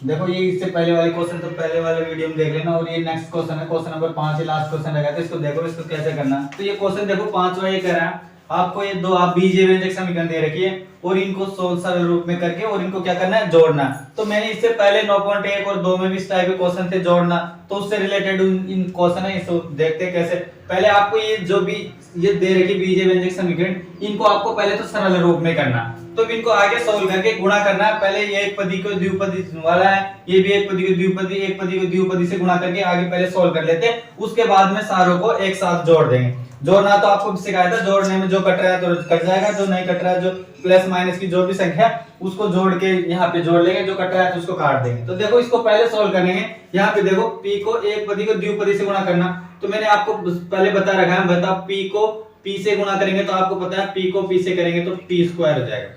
देखो ये इससे पहले वाले क्वेश्चन तो पहले वाले वीडियो में देख लेना, और ये नेक्स्ट क्वेश्चन है, क्वेश्चन नंबर 5 है, लास्ट क्वेश्चन रहेगा, तो इसको देखो, इसको कैसे करना है। तो ये क्वेश्चन देखो पांचवा ये कह रहा है आपको, ये दो आप बीजीय व्यंजक समीकरण दे रखी है और इनको सोल्व सरल रूप में करके और इनको क्या करना है, जोड़ना। तो मैंने इससे पहले 9.1 और 2 में भी इस टाइप के क्वेश्चन थे जोड़ना, तो उससे रिलेटेड इन क्वेश्चन है, इसको देखते हैं कैसे। पहले आपको ये जो भी ये दे रखी बीजीय व्यंजक समीकरण, इनको आपको पहले तो सरल रूप में करना, तो इनको आगे सोल्व करके गुणा करना है। पहले ये एक पदी को द्विपदी वाला है, ये भी एक पदी को द्विपदी, एक पदी को द्विपदी से गुणा करके आगे पहले सोल्व कर लेते हैं, उसके बाद में सारों को एक साथ जोड़ देंगे। जोड़ना तो आपको सिखाया था, जोड़ने में जो कट रहा है तो कट जाएगा, जो नहीं कट रहा है, जो प्लस माइनस की जो भी संख्या उसको जोड़ के यहाँ पे जोड़ लेंगे, जो कट रहा है तो उसको काट देंगे। तो देखो इसको पहले सोल्व करेंगे। यहाँ पे देखो p को एक पदी को द्विपदी से गुणा करना, तो मैंने आपको पहले बता रखा है, बताओ p को p से गुणा करेंगे तो आपको पता है p को p से करेंगे तो p स्क्वायर हो जाएगा।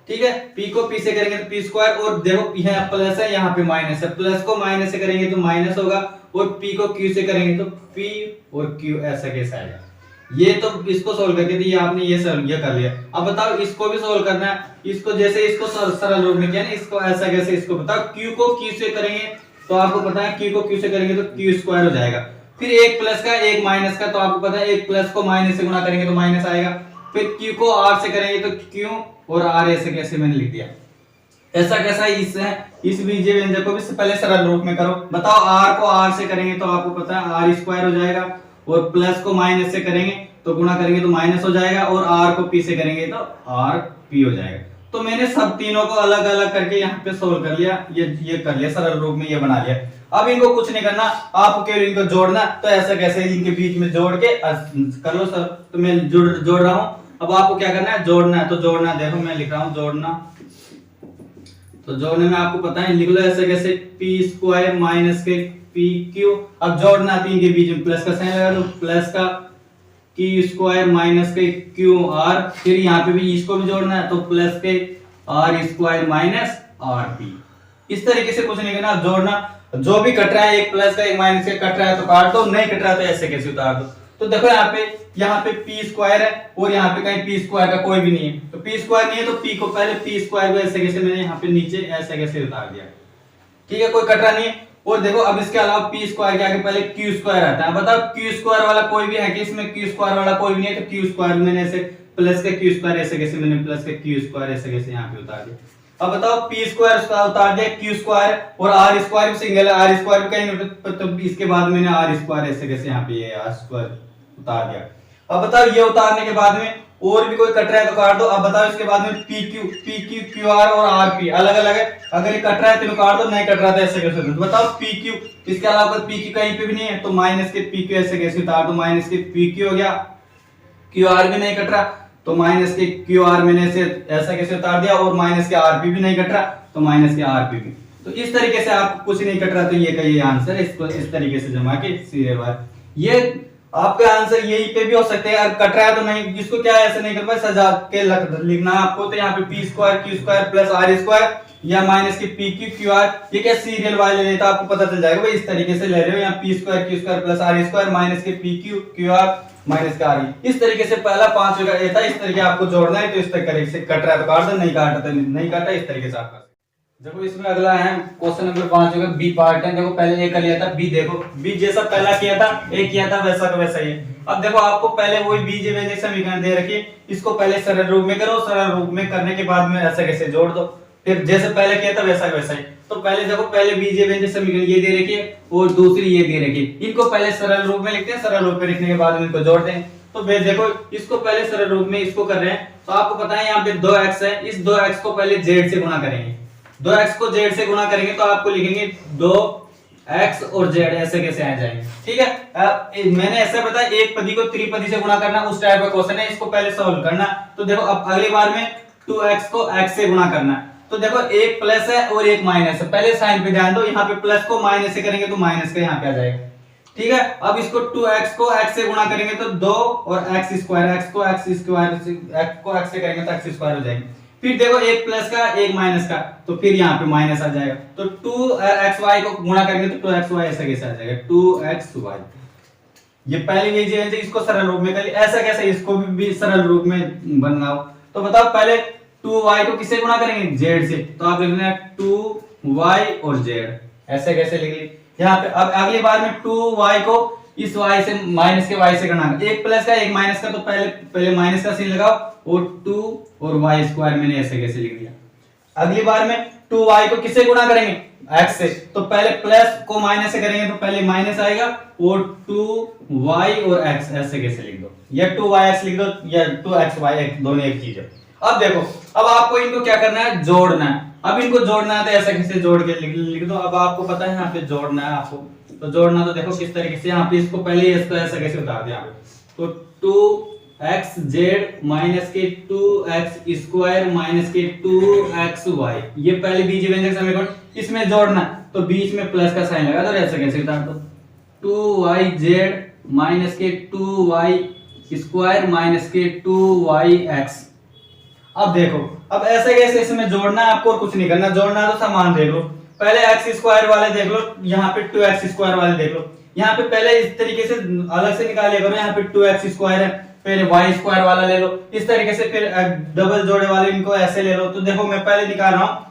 ठीक है, p को p से करेंगे तो p स्क्वायर, और देखो यहाँ प्लस है यहाँ पे माइनस है, प्लस को माइनस से करेंगे तो माइनस होगा, और p को q से करेंगे तो p और q ऐसा कैसा आएगा। ये तो इसको सोल्व करके तो ये आपने ये सोल्व कर लिया। अब बताओ इसको भी सोल्व करना है, इसको जैसे इसको सरल रूप में किया ना, इसको ऐसा कैसे, इसको बताओ q को q से करेंगे तो आपको पता है q को q से करेंगे तो q स्क्वायर हो जाएगा। फिर एक प्लस का एक माइनस का, तो आपको पता है एक प्लस को माइनस से गुणा करेंगे तो माइनस आएगा। फिर q को r से करेंगे तो q और r ऐसे कैसे मैंने लिख दिया। ऐसा कैसा इस बीजीय व्यंजक को भी पहले सरल रूप में करो। बताओ r को r से करेंगे तो आपको पता है r स्क्वायर हो जाएगा, और प्लस को माइनस से करेंगे तो गुणा करेंगे तो माइनस हो जाएगा, और r को p से करेंगे तो r p हो जाएगा। तो मैंने सब तीनों को अलग अलग करके यहाँ पे सोल्व कर लिया, ये कर लिया सरल रूप में, ये बना लिया। अब इनको कुछ नहीं करना, आपको केवल इनको जोड़ना। तो ऐसा कैसे, इनके बीच में जोड़ के कर लो सर, तो मैं जोड़ रहा हूँ। अब आपको क्या करना है, जोड़ना है। तो जोड़ना, देखो मैं लिख रहा हूँ जोड़ना। तो जोड़ने में आपको पता है, लिख लो ऐसे कैसे, p स्क्वायर माइनस के पी क्यू। अब जोड़ना, तीन के बीच में प्लस का साइन लगा लो, प्लस का क्यू स्क्वायर माइनस के क्यू आर, फिर यहाँ पे भी इसको भी जोड़ना है, तो प्लस के r square minus r p. इस तरीके से कुछ नहीं करना, जोड़ना। जो भी कट रहा है, एक प्लस का एक माइनस का कट रहा है तो काट दो, नहीं कट रहा तो ऐसे कैसे उतार दो। तो देखो यहाँ पे पी स्क्वायर है, और यहाँ पे कहीं पी स्क्वायर का कोई भी नहीं है, तो पी स्क्वायर नहीं है तो पी को पहले पी स्क्वायर को ऐसे कैसे मैंने यहाँ पे नीचे ऐसे कैसे उतार दिया। ठीक है, कोई कट रहा नहीं है। और देखो अब इसके अलावा पी स्क्वायर के आगे पहले क्यू स्क्वायर आता है। बताओ क्यू स्क्वायर वाला कोई भी है कि इसमें, क्यू स्क्वायर वाला कोई भी नहीं है, तो क्यू स्क्वायर मैंने ऐसे प्लस के क्यू स्क्वायर ऐसे कैसे मैंने प्लस के क्यू स्क्वायर ऐसे कैसे यहाँ पे उतार दिया। अब बताओ पी स्क्वायर उसका उतार दिया, क्यू स्क्वायर और आर स्क्वायर भी सिंगल है, आर स्क्वायर भी कहीं, तो इसके बाद मैंने आर स्क्वायर ऐसे कैसे यहाँ पे ये आर स्क्वायर उतार दिया। अब बताओ ये उतारने के बाद में और भी कोई कट रहा है तो काट दो। अब बताओ इसके बाद में पी क्यू क्यू आर और आर पी अलग अलग है, अगर ये कट रहा है तो काट दो, नहीं कट रहा तो ऐसे कैसे। तो बताओ पी क्यू, इसके अलावा पी क्यू कहीं पे भी नहीं है, तो माइनस के पी क्यू ऐसे कैसे उतार दो, माइनस के पी क्यू हो गया, क्यू आर भी नहीं कट रहा तो माइनस के क्यू आर मैंने ऐसा कैसे उतार दिया, और माइनस के आर पी भी नहीं कट रहा तो माइनस के आर पी भी। तो इस तरीके से आपको कुछ नहीं कट रहा तो ये का ये आंसर है, इसको इस तरीके से जमा के सीरियल वार। ये आपका आंसर यही पे भी हो सकते हैं, कट रहा है तो नहीं, इसको क्या ऐसे नहीं करना, सजा के लिखना है आपको। तो यहाँ पे p square Q square plus are square या माइनस के पी क्यू क्यू आर, ये क्या सीरियल वाले ले, तो आपको पता चल जाएगा भाई इस तरीके से ले रहे हो, यहाँ P square Q square plus are square minus के P Q Q R minus का आर। इस तरीके से पहला 5 का ये था, इस तरीके आपको जोड़ना है। तो इस तरीके से कट रहा है तो काट दो, नहीं काटा तो नहीं काटा, इस तरीके से आपका। देखो इसमें अगला है क्वेश्चन नंबर 5 होगा, बी पार्ट है। देखो पहले ए कर लिया था, बी देखो बी जैसा पहला किया था, ए किया था, वैसा का वैसा ही है। अब देखो आपको पहले वही बीजीय व्यंजक समीकरण दे रखी है, इसको पहले सरल रूप में करो, सरल रूप में करने के बाद में ऐसा कैसे जोड़ दो, फिर जैसे पहले किया था वैसा का वैसा ही। तो पहले देखो, पहले बीजीय व्यंजक समीकरण ये दे रखी है और दूसरी ये दे रखी है, इनको पहले सरल रूप में लिखते हैं, सरल रूप में लिखने के बाद में इनको जोड़ते हैं। तो देखो इसको पहले सरल रूप में इसको कर रहे हैं, तो आपको पता है यहाँ पे 2x है, इस 2x को पहले z से गुणा करेंगे, 2x को z से गुणा करेंगे तो आपको लिखेंगे 2x और z ऐसे कैसे आ जाएंगे। ठीक है, मैंने ऐसा बताया एक पदी को त्रिपदी से गुणा करना, उस टाइप का क्वेश्चन है, इसको पहले सॉल्व करना। तो देखो अब अगली बार में 2x को x से गुणा करना। तो देखो एक प्लस है और एक माइनस है, पहले साइन पे ध्यान दो, यहाँ पे प्लस को माइनस से करेंगे तो माइनस का यहाँ पे आ जाएगा। ठीक है, अब इसको 2x को x से गुणा करेंगे तो 2 और x स्क्वायर, x को x से करेंगे तो x स्क्वायर हो जाएंगे। फिर देखो एक प्लस का एक माइनस का, तो फिर यहाँ पे माइनस आ जाएगा। तो 2xy को गुणा करेंगे तो 2xy ऐसा कैसे आ जाएगा, 2xy। ये पहले बीजीय व्यंजक, इसको सरल रूप में कर लिया, ऐसा कैसे इसको भी सरल रूप में बनाओ। तो बताओ पहले 2y को किससे गुणा करेंगे, z से, तो आप लिख लेना 2 y और z, ऐसे कैसे लिख ली यहाँ पे। अब अगली बार में 2y को इस y से माइनस के y से करना, एक प्लस का एक माइनस का, तो पहले माइनस का साइन लगाओ और 2 और y स्क्वायर मैंने ऐसे कैसे लिख दिया। अगली बार में 2y को किससे गुणा करेंगे, x से, तो पहले प्लस को माइनस से करेंगे तो पहले माइनस आएगा और 2y और x ऐसे कैसे लिख दो, या 2yx लिख दो या 2xy, दोनों एक चीज है। अब देखो, अब आपको इनको क्या करना है, जोड़ना है। अब इनको जोड़ना है तो ऐसे कैसे जोड़ के लिख दो। अब आपको पता है यहाँ पे जोड़ना है आपको, तो जोड़ना तो देखो किस तरीके से, यहाँ पे इसको पहले इसको ऐसा कैसे उतार दिया, तो 2xz माइनस के 2x स्क्वायर माइनस के 2xy, ये पहले बीजगणित समीकरण, इसमें जोड़ना तो बीच में प्लस का साइन लगा दो, ऐसे कैसे उतार दो 2yz माइनस के 2y स्क्वायर माइनस के 2yx। अब देखो, अब ऐसे कैसे इसमें जोड़ना है आपको, और कुछ नहीं करना, जोड़ना है तो समान देख लो, पहले x स्क्वायर वाले देख लो, यहाँ पे 2x स्क्वायर वाले देख लो, यहाँ पे पहले इस तरीके से अलग से निकाले करो, यहाँ पे 2x स्क्वायर है, फिर y स्क्वायर वाला ले लो, इस तरीके से फिर डबल जोड़े वाले इनको ऐसे ले लो। तो देखो मैं पहले निकाल रहा हूँ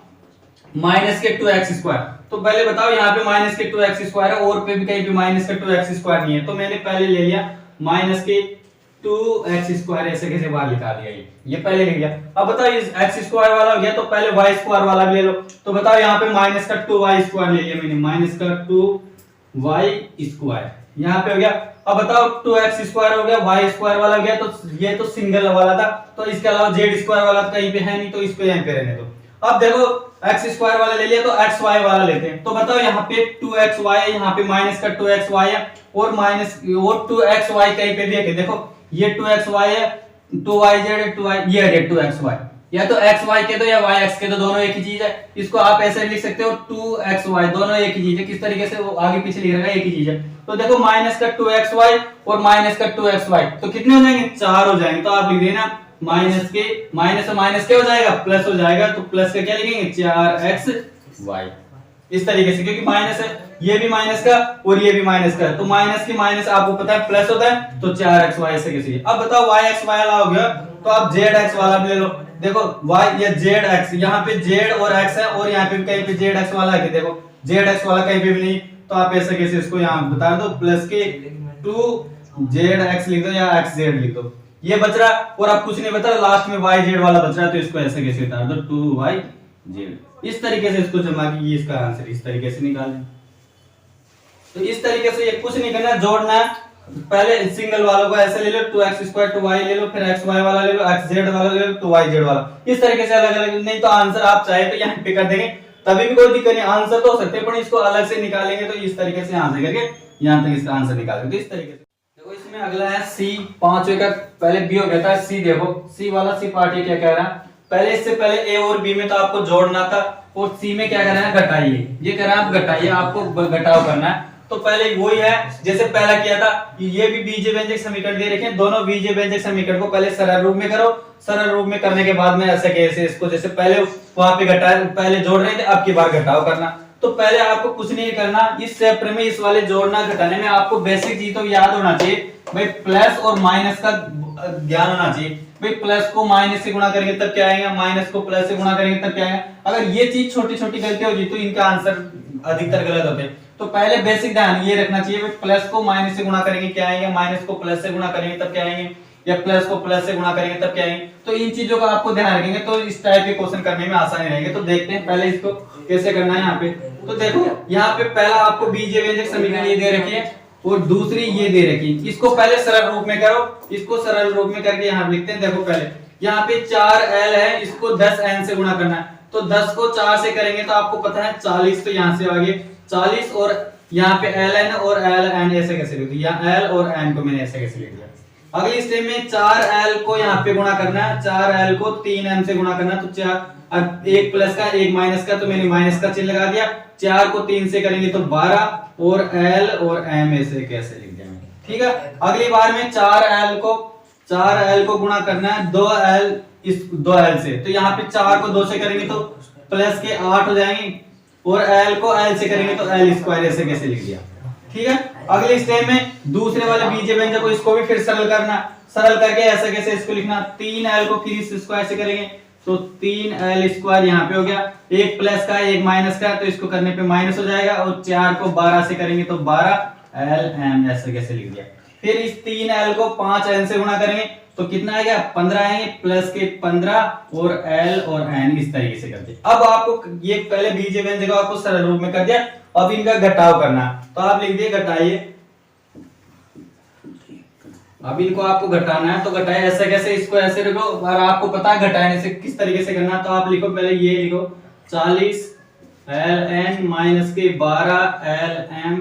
माइनस के 2x स्क्वायर, तो पहले बताओ यहाँ पे माइनस के 2x स्क्वायर है, और पे भी कहीं पे माइनस का 2x स्क्वायर नहीं है, तो मैंने पहले ले लिया माइनस के 2x स्क्वायर, ऐसे कैसे बाहर निकाल दिया, ये पहले ले लिया। अब बताओ इस x स्क्वायर वाला हो गया, तो पहले y स्क्वायर वाला भी ले लो, तो बताओ यहाँ पे माइनस का 2y स्क्वायर ले लिया मैंने, माइनस का 2y स्क्वायर यहाँ पे हो गया। अब बताओ 2x स्क्वायर हो गया, y स्क्वायर वाला हो गया, तो ये तो सिंगल वाला था, तो इसके अलावा z स्क्वायर वाला तो कहीं पे है नहीं, तो इसको यहाँ पे रहने दो। अब देखो x स्क्वायर वाला ले लिया, तो xy वाला लेते हैं, तो बताओ यहाँ पे 2xy है, यहाँ पे माइनस का 2xy है, और माइनस और 2xy कहीं पे भी है, देखो ये 2xy है, 2yz है, 2y ये है 2xy, या तो xy के दो या yx के दो, दोनों एक ही चीज है। इसको आप ऐसे लिख सकते हो 2xy, दोनों एक ही चीज है, किस तरीके से वो आगे पीछे लिख रखा है एक ही चीज है। तो देखो माइनस का 2xy और माइनस का 2xy, तो कितने हो जाएंगे, 4 हो जाएंगे, तो आप लिख देना माइनस के माइनस माइनस क्या हो जाएगा, प्लस हो जाएगा, तो प्लस का क्या लिखेंगे 4xy, इस तरीके से, क्योंकि माइनस है, ये भी माइनस का और ये भी माइनस का, तो माइनस की माइनस आपको पता है प्लस होता है, तो 4xy से कैसे। अब बताओ yx वाला हो गया, तो आप zx वाला भी ले लो, देखो y या zx, यहाँ पे z और x है, और यहाँ पे कहीं पे zx वाला है, देखो zx वाला कहीं पे भी नहीं, तो आप ऐसे कैसे इसको यहाँ बता दो, प्लस के 2zx लिख दो या xz लिख दो, ये बच रहा, और अब कुछ नहीं बचा, लास्ट में yz वाला बच रहा, तो इसको ऐसे कैसे उतार दो 2yz, इस तरीके से इसको जमा की, इसका आंसर इस तरीके से निकालें। तो इस तरीके से ये कुछ नहीं करना, जोड़ना है, पहले सिंगल वालों को ऐसे ले लो, 2x स्क्वायर 2y ले लो, फिर xy वाला ले लो, xz वाला ले लो, 2yz वाला, इस तरीके से अलग अलग, नहीं तो आंसर आप चाहे तो यहाँ पे कर देंगे, तभी भी कोई दिक्कत नहीं, आंसर तो हो सकते हैं, पर इसको अलग से निकालेंगे, तो इस तरीके से आंसर करके यहाँ तक इसका आंसर निकालेंगे, तो इस तरीके से। देखो इसमें अगला है सी, पांचवे का पहले बी हो गया था, सी देखो, सी वाला सी पार्ट ये क्या कह रहा है, पहले इससे पहले ए और बी में तो आपको जोड़ना था, और सी में क्या करना है, घटाइए, ये कह रहा है आप घटाइए, आपको घटाव करना है, तो पहले वही है जैसे पहला किया था, ये भी बीजीय व्यंजक समीकरण दे रखे हैं, दोनों बीजीय व्यंजक समीकरण को पहले सरल रूप में करो, सरल रूप में करने के बाद में ऐसे कैसे इसको, जैसे पहले वहां पे घटाए, पहले जोड़ रहे थे, अब की बार घटाव करना, तो पहले आपको कुछ नहीं करना, इस चैप्टर में इस वाले जोड़ना घटाने में आपको बेसिक चीज तो याद होना चाहिए भाई, प्लस और माइनस का ज्ञान होना चाहिए भाई, प्लस को माइनस से गुणा करेंगे तब क्या आएगा, माइनस को प्लस से गुणा करेंगे तब क्या आएगा। अगर ये चीज छोटी छोटी गलती होगी तो इनका आंसर अधिकतर गलत होते हैं, तो पहले बेसिक ध्यान ये रखना चाहिए भाई, प्लस को माइनस से गुणा करेंगे क्या आएगा, माइनस को प्लस से गुणा करेंगे तब क्या आएंगे, या प्लस को प्लस से गुणा करेंगे तब क्या आएंगे, तो इन चीजों का आपको ध्यान रखेंगे, तो इस टाइप के क्वेश्चन करने में आसानी रहेगी। तो देखते हैं पहले इसको कैसे करना है यहाँ पे। तो देखो यहाँ पे पहला आपको बीजीय व्यंजक समीकरण ये दे रखी है, और दूसरी ये दे रखी है, इसको पहले सरल रूप में करो, इसको सरल रूप में करके यहाँ लिखते हैं। देखो पहले यहाँ पे 4l है, इसको 10n से गुणा करना है, तो 10 को 4 से करेंगे तो आपको पता है 40, तो यहाँ से आगे 40, और यहाँ पे ln और ln ऐसे कैसे लिख दिया, l और n को मैंने ऐसे कैसे लिख दिया। अगली स्टेप में 4l को यहाँ पे गुणा करना है, 4l को 3m से गुणा करना है, तो 4, अब एक प्लस का एक माइनस का, तो मैंने माइनस का चिन्ह लगा दिया, 4 को 3 से करेंगे तो 12, और l और m ऐसे कैसे लिख दिया, ठीक है। अगली बार में 4l को गुणा करना है 2l इस 2l से, तो यहाँ पे 4 को 2 से करेंगे तो प्लस के 8 हो जाएंगे, और l को l से करेंगे तो l स्क्वायर ऐसे कैसे लिख दिया, ठीक है। अगले स्टेप में दूसरे वाले बीजीय व्यंजक को इसको भी फिर सरल करना, सरल करके ऐसे कैसे इसको लिखना, 3l को फिर इस स्क्वायर से करेंगे, तो 3l² यहाँ पे हो गया, एक प्लस का एक माइनस का, तो इसको करने पे माइनस हो जाएगा, और 4 को 12 से करेंगे तो 12lm ऐसे कैसे लिख दिया। फिर इस 3l को 5n से गुणा करेंगे तो कितना आएगा 15 आएंगे, प्लस के 15 और l और n इस तरीके से करते। अब आपको ये पहले बीजीय व्यंजक आपको सरल रूप में कर दिया, अब इनका घटाव करना, तो आप लिख दिए घटाइए। अब इनको आपको घटाना है तो घटाए ऐसे कैसे, इसको ऐसे लिखो, और आपको पता है घटाने से किस तरीके से करना, तो आप लिखो पहले ये लिखो 40ln माइनस के 12lm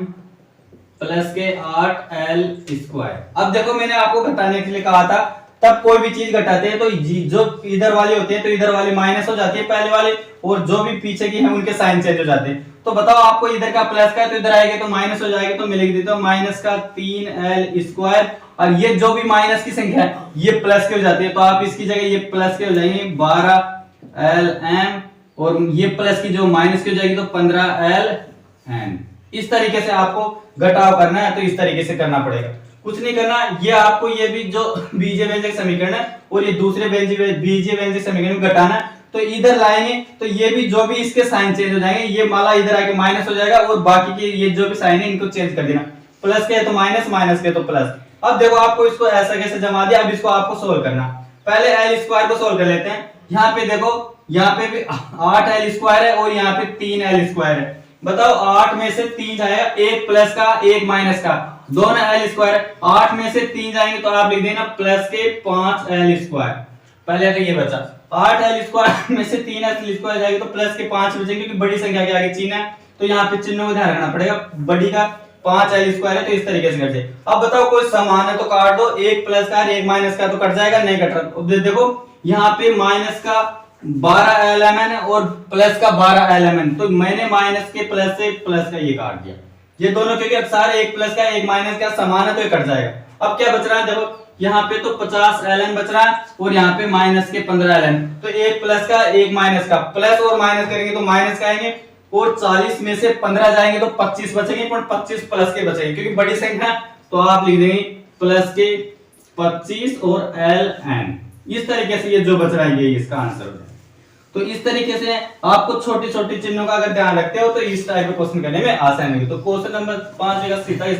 प्लस के 8l²। अब देखो मैंने आपको घटाने के लिए कहा था, तब कोई भी चीज घटाते हैं तो जो इधर वाले होते हैं तो इधर वाले माइनस हो जाती है पहले वाले, और जो भी पीछे की है उनके साइन चेंज हो जाते हैं। तो बताओ आपको इधर का प्लस का है तो इधर आएगा तो माइनस हो जाएगा, तो मैं लिख देता हूं माइनस का 3l², और ये जो भी माइनस की संख्या है ये प्लस के हो जाती है, तो आप इसकी जगह ये प्लस के हो जाएंगे 12lm, और ये प्लस की जो माइनस की हो जाएगी तो 15ln। इस तरीके से आपको घटाव करना है, तो इस तरीके से करना पड़ेगा, कुछ नहीं करना। ये आपको ये भी जो बीजीय व्यंजक समीकरण है और ये दूसरे बीजीय व्यंजक समीकरण में घटाना, तो इधर लाएंगे तो ये भी जो भी इसके साइन चेंज हो जाएंगे, ये माला इधर आके माइनस हो जाएगा, और बाकी के ये जो भी साइन है इनको चेंज कर देना, प्लस के है तो माइनस, माइनस के तो प्लस। अब देखो आपको इसको ऐसा कैसे जमा दिया, अब इसको आपको सोल्व करना। पहले l² को सोल्व कर लेते हैं। यहाँ पे देखो, यहाँ पे भी 8l² है और यहाँ पे 3l² है। बताओ 8 में से 3 जाएगा, एक प्लस का एक माइनस का, दोनों l²। 8 में से 3 जाएंगे तो आप लिख देना प्लस के 5l²। पहले तो ये बचा 8l² में से 3l² जाएगी तो प्लस के 5 बचेंगे, क्योंकि बड़ी संख्या के आगे चिन्ह है तो यहाँ पे चिन्ह को ध्यान रखना पड़ेगा, बड़ी का 5l² है तो इस तरीके से कट जाए। अब बताओ कोई समान है तो काट दो, एक प्लस का एक माइनस का तो कट जाएगा, नहीं कट रहा। अब देखो यहाँ पे माइनस का 12lmn और प्लस का 12lmn, तो मैंने माइनस के प्लस से प्लस का ये काट दिया, ये दोनों क्योंकि अक्सर एक प्लस का एक माइनस का समान है तो ये कट जाएगा। अब क्या बच रहा है, देखो यहाँ पे तो 50ln बच रहा है और यहाँ पे माइनस के 15ln, तो एक प्लस का एक माइनस का, प्लस और माइनस करेंगे तो माइनस का आएंगे, और 40 में से 15 जाएंगे तो 25 बचेंगे, पर 25 प्लस के बचेंगे क्योंकि बड़ी संख्या, तो आप लिख देंगे प्लस के 25 और ln। इस तरीके से ये जो बच रहा है ये इसका आंसर हो जाए। तो इस तरीके से आपको छोटी छोटी चिन्हों का अगर ध्यान रखते हो तो इस टाइप के क्वेश्चन करने में आसानी होगी। तो क्वेश्चन नंबर 5 का सीधा इस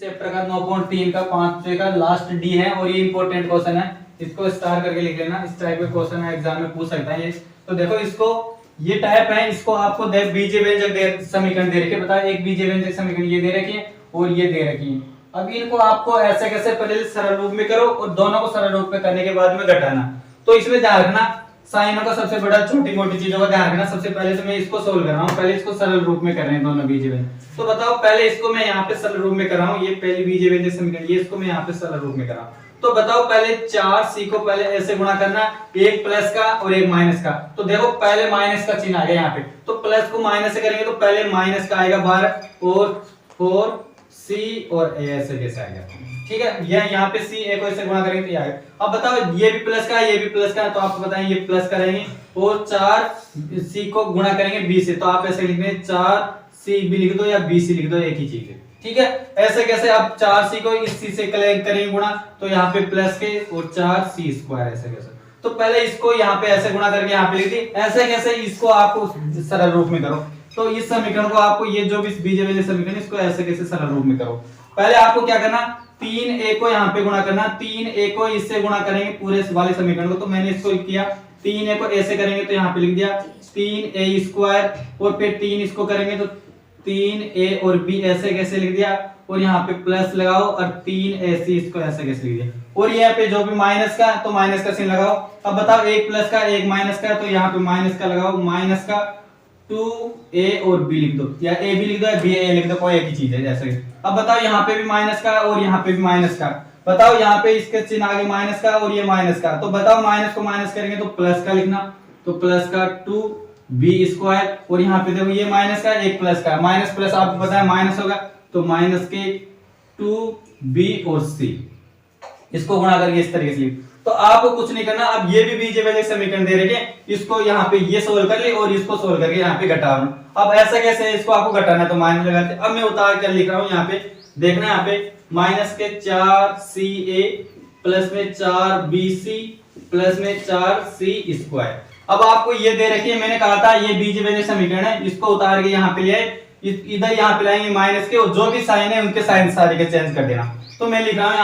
चैप्टर का 9.3 का 5 का लास्ट डी है, और ये इंपॉर्टेंट क्वेश्चन है, इसको स्टार करके लिख लेना। इस टाइप के क्वेश्चन है एग्जाम में पूछ सकता है ये। तो देखो इसको ये टाइप है, इसको आपको बीजीय व्यंजक समीकरण दे रखे, बताओ एक बीजीय व्यंजक समीकरण ये दे रखी है और ये दे रखी है। अब इनको आपको ऐसे कैसे पहले सरल रूप में करो और दोनों को सरल रूप में करने के बाद में घटाना। तो इसमें ध्यान रखना साइनों का सबसे बड़ा छोटी मोटी चीजों का ध्यान रखना। सबसे पहले तो मैं इसको सोल्व कर रहा हूँ, पहले इसको सरल रूप में कर रहे हैं दोनों बीजीय व्यंजक। तो बताओ पहले इसको मैं यहाँ पे सरल रूप में कर रहा हूँ, ये पहली बीजीय व्यंजक समीकरण, ये इसको मैं यहाँ पे सरल रूप में कर रहा हूँ। तो बताओ पहले 4c को पहले ऐसे गुणा करना, एक प्लस का और एक माइनस का। तो देखो पहले माइनस का चिन्ह आ गया यहाँ पे, तो प्लस को माइनस से करेंगे तो पहले माइनस का आएगा 12 और 4c और a ऐसे कैसे आएगा, ठीक है। ये यहाँ पे c a को ऐसे गुणा करेंगे तो ये आएगा। अब बताओ ये भी प्लस का ये भी प्लस का, तो आपको बताएं ये प्लस करेंगे और 4c को गुणा करेंगे b से, तो आप ऐसे लिख दें 4c भी लिख दो या bc लिख दो, एक ही चीज है, ठीक है। ऐसे कैसे, अब 4c को इस c से करेंगे गुणा, तो यहाँ पे प्लस के और 4c² ऐसे कैसे। तो पहले इसको यहाँ पे ऐसे गुणा करके यहाँ पे लिख दी, ऐसे कैसे इसको आपको सरल रूप में करो। तो इस समीकरण को आपको ये जो भी बीजीय व्यंजक समीकरण इसको ऐसे कैसे सरल रूप में करो। पहले आपको क्या करना, 3a को यहाँ पे गुणा करना, 3a को इससे गुणा करेंगे पूरे वाले समीकरण को। तो मैंने इसको किया 3a को ऐसे करेंगे तो यहाँ पे लिख दिया 3a² और फिर 3 इसको करेंगे तो 3a और b ऐसे कैसे लिख दिया, और यहाँ पे प्लस लगाओ और 3ac इसको ऐसे कैसे लिख दिया, और यहाँ पे जो भी माइनस का तो माइनस का चिन्ह लगाओ। अब बताओ एक प्लस का एक माइनस का, तो यहाँ पे माइनस का लगाओ, माइनस का 2a और b लिख दो, या a भी लिख दो या b a लिख दो, कोई एक ही चीज है जैसे। अब बताओ यहाँ पे भी माइनस का और यहाँ पे भी माइनस का, बताओ यहाँ पे इसके चिन्ह आगे माइनस का और ये माइनस का, तो बताओ माइनस को माइनस करेंगे तो प्लस का लिखना, तो प्लस का 2b² और यहाँ पे देखो ये माइनस का एक प्लस का, माइनस प्लस आपको पता है माइनस होगा, तो माइनस के 2b और c इसको गुणा करके इस तरीके से लिख। तो आपको कुछ नहीं करना, अब ये भी बीजीय व्यंजक समीकरण दे रखे, इसको यहाँ पे ये सोल्व कर ले और इसको सोल्व करके यहाँ पे घटाना। अब ऐसा कैसे है, इसको आपको घटाना है तो माइनस लगाते। अब मैं उतार कर लिख रहा हूँ यहाँ पे, देखना यहाँ पे माइनस के 4ca प्लस में 4bc प्लस में 4c स्क्वायर। अब आपको ये दे रखी है, मैंने कहा था ये बीजगणित समीकरण है, इसको उतार के यहाँ पे ले आए, इधर यहाँ पे लाएंगे माइनस के, और जो भी साइन है उनके साइन सारे के चेंज कर देना। तो मैं लिख रहा हूँ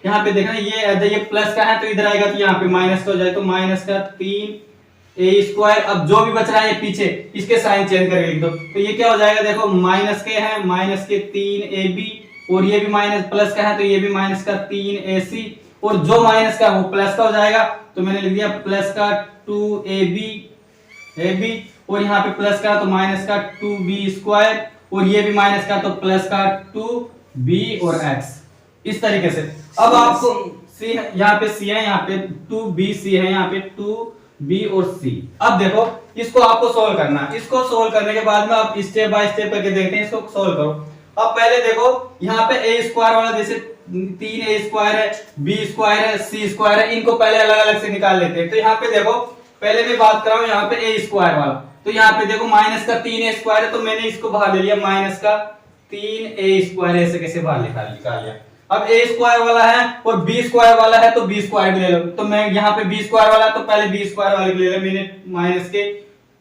यहाँ पे देखना, ये प्लस का है तो इधर आएगा तो यहाँ पे माइनस का हो जाए, तो माइनस का 3a स्क्वायर। अब जो भी बच रहा है ये पीछे, इसके साइन चेंज करके लिख दो, तो ये क्या हो जाएगा, देखो माइनस के है, माइनस के 3ab, और ये भी माइनस प्लस का है तो ये भी माइनस का 3ac, और जो माइनस का वो प्लस का हो जाएगा, तो मैंने लिख दिया प्लस का 2ab, और यहाँ पे प्लस का तो माइनस का 2b स्क्वायर, और ये भी माइनस का तो प्लस का 2b और x, इस तरीके से। अब आपको c यहाँ पे c है, यहाँ पे 2bc है, यहाँ पे 2b और c। अब देखो इसको आपको सोल्व करना है, इसको सोल्व करने के बाद में आप स्टेप बाय स्टेप करके देखते हैं, इसको सोल्व करो। अब पहले देखो यहाँ पे a स्क्वायर वाला, जैसे 3a स्क्वायर है, b स्क्वायर है, c स्क्वायर है, इनको पहले अलग अलग से निकाल लेते हैं। तो यहाँ पे देखो, पहले मैं बात कर रहा हूँ यहाँ पे a स्क्वायर वाला, तो यहाँ पे देखो माइनस का 3a स्क्वायर है, तो मैंने इसको बाहर ले लिया, माइनस का 3a स्क्वायर, ऐसे कैसे बाहर निकाल लिया। अब a स्क्वायर वाला है और b स्क्वायर वाला है, तो b स्क्वायर भी ले लो, तो मैं यहाँ पे b स्क्वायर वाला, तो पहले b स्क्वायर वाले को ले लिया मैंने, माइनस के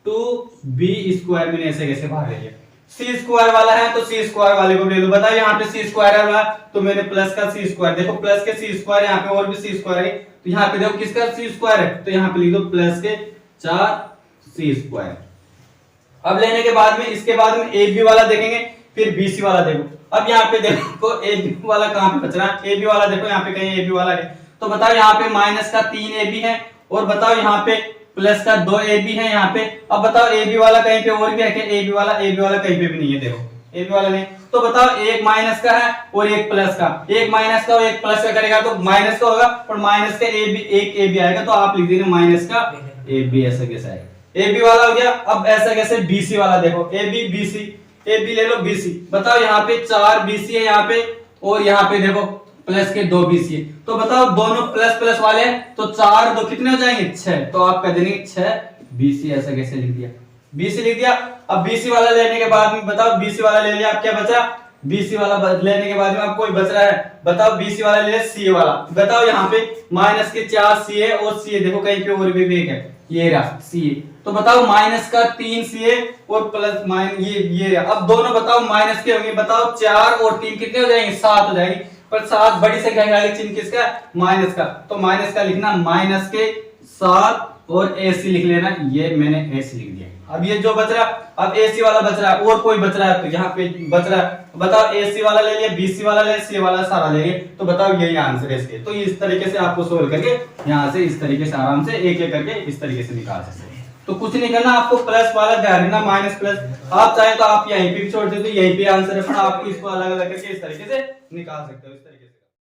2b स्क्वायर मैंने ऐसे कैसे बाहर ले लिया। c स्क्वायर वाला है तो c स्क्वायर वाले को ले लो, बताओ यहाँ पे c स्क्वायर वाला, तो मैंने प्लस का c स्क्वायर, देखो प्लस के c स्क्वायर, यहाँ पे और भी c स्क्वायर है, तो यहाँ पे देखो किसका c स्क्वायर है, तो यहाँ पे लिख दो प्लस के 4c स्क्वायर। अब लेने के बाद में, इसके बाद में ab वाला देखेंगे, फिर bc वाला देखो। अब यहाँ पे देखो ab वाला कहाँ पे बच रहा है, ab वाला देखो यहाँ पे कहीं ab वाला है, तो बताओ यहाँ पे माइनस का 3ab है, और बताओ यहाँ पे प्लस का 2ab है यहाँ पे। अब बताओ ab वाला कहीं पे और भी है क्या, ab वाला कहीं पे भी नहीं है, देखो ab वाला नहीं, तो बताओ एक माइनस का है और एक प्लस का, एक माइनस का और एक प्लस का करेगा तो माइनस का होगा, और माइनस का एक ab आएगा, तो आप लिख देंगे माइनस का ab, ऐसा कैसे आएगा, ab वाला हो गया। अब ऐसा कैसे bc वाला देखो, ab ले लो bc, बताओ यहाँ पे 4bc है यहाँ पे, और यहाँ पे देखो प्लस के 2bc है, तो बताओ दोनों प्लस प्लस वाले हैं, तो 4 2 कितने हो जाएंगे 6, तो आप कह देंगे 6bc, ऐसा कैसे लिख दिया, bc लिख दिया। अब bc वाला लेने के बाद में बताओ, bc वाला ले लिया, अब क्या बचा, bc वाला लेने के बाद में आपको बच रहा है, बताओ bc वाला ले लिया, c वाला, बताओ यहाँ पे माइनस के 4c है, और c देखो कहीं पे और भी एक है, ये रहा c, तो बताओ माइनस का 3c है और प्लस ये अब दोनों बताओ माइनस के होंगे, बताओ 4 और 3 कितने हो जाएंगे, 7 हो जाएंगे, पर 7 बड़ी संख्या का चिन्ह किसका, माइनस का, तो माइनस का लिखना माइनस के 7, और ac लिख लेना, ये मैंने ac लिख दिया। अब ये जो बच रहा, अब ac वाला बच रहा है, और कोई बच रहा है तो यहाँ पे बच रहा है, बताओ ac वाला ले लिया, bc वाला ले लिया, c वाला सारा ले लिया, तो बताओ यही आंसर है इसके। तो इस तरीके से आपको सोल्व करके यहाँ से इस तरीके से आराम से एक एक करके इस तरीके से निकाल सकते हैं। तो कुछ नहीं करना, आपको प्लस वाला ध्यान रखना, माइनस प्लस, आप चाहे तो आप यहीं पे भी छोड़ सकते हो, यहीं पे आंसर है, पर आप इसको अलग अलग करके इस तरीके से निकाल सकते हो, इस तरीके से।